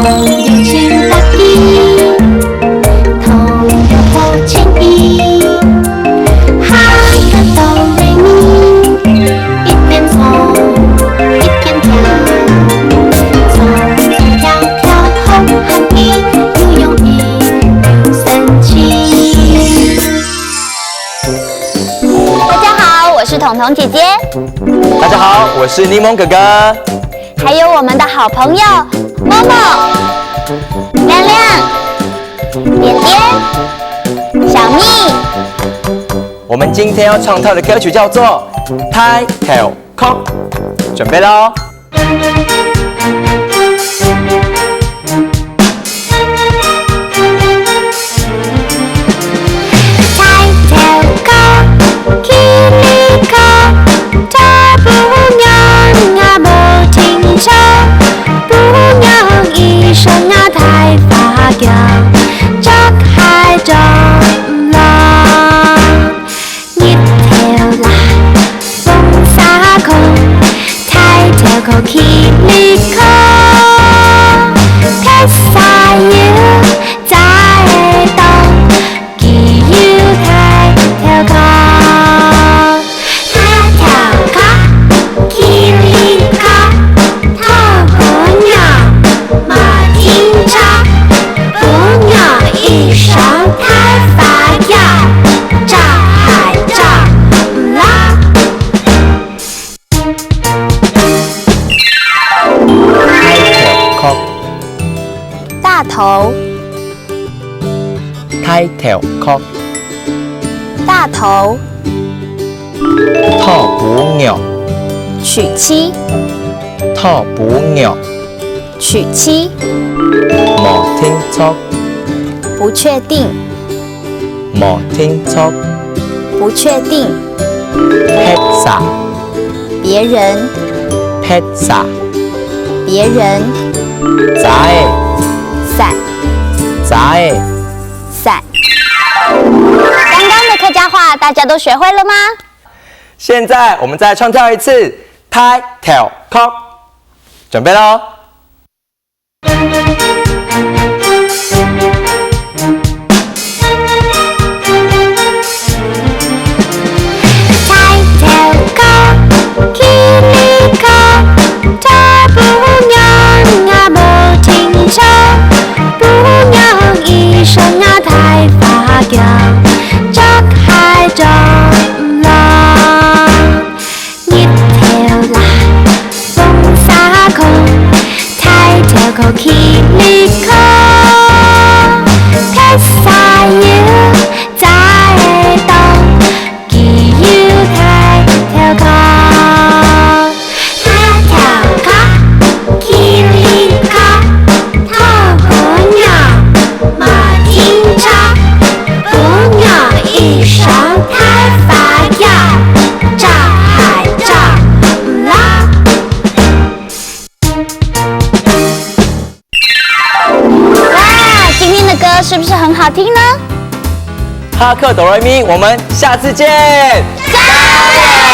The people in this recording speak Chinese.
友情大义，同有好情谊，哈个哆来咪，一边走一边跳，走走跳跳好汉意，有勇毅有神气。大家好，我是彤彤姐姐，大家好，我是柠檬哥哥，还有我们的好朋友默默、亮亮、点点、小蜜。我们今天要唱跳的歌曲叫做《抬头空》，准备喽！抬头高，起立高，踏步娘啊无停车，步娘一声啊太发飙，张开张浪，日头啦，风沙空，抬头高起立高，拍撒腰在动。记要抬头靠，抬头靠，起立靠，踏步鸟马停车，步鸟一声太发飙，炸海炸啦。抬头空，大头，抬头空，大头，踏步鸟，娶妻，踏步鸟，娶妻，无停车，不确定，无停车，不确定，拍撒，别人，拍撒，别人，杂的，伞，杂的。伞。刚刚的客家话大家都学会了吗？现在我们再唱跳一次，抬头空，准备喽！抬头高，起立靠，踏步娘啊无停车，步娘一声啊太发飙，张开张浪，日头啦，风沙空，抬头靠起立靠，拍撒腰在动。记要抬头靠，抬头靠，起立靠，踏步鸟马停车，步鸟一声太发飙，炸海炸啦。哇，今天的歌是不是很好听呢？哈克哆来咪，我们下次见。加油！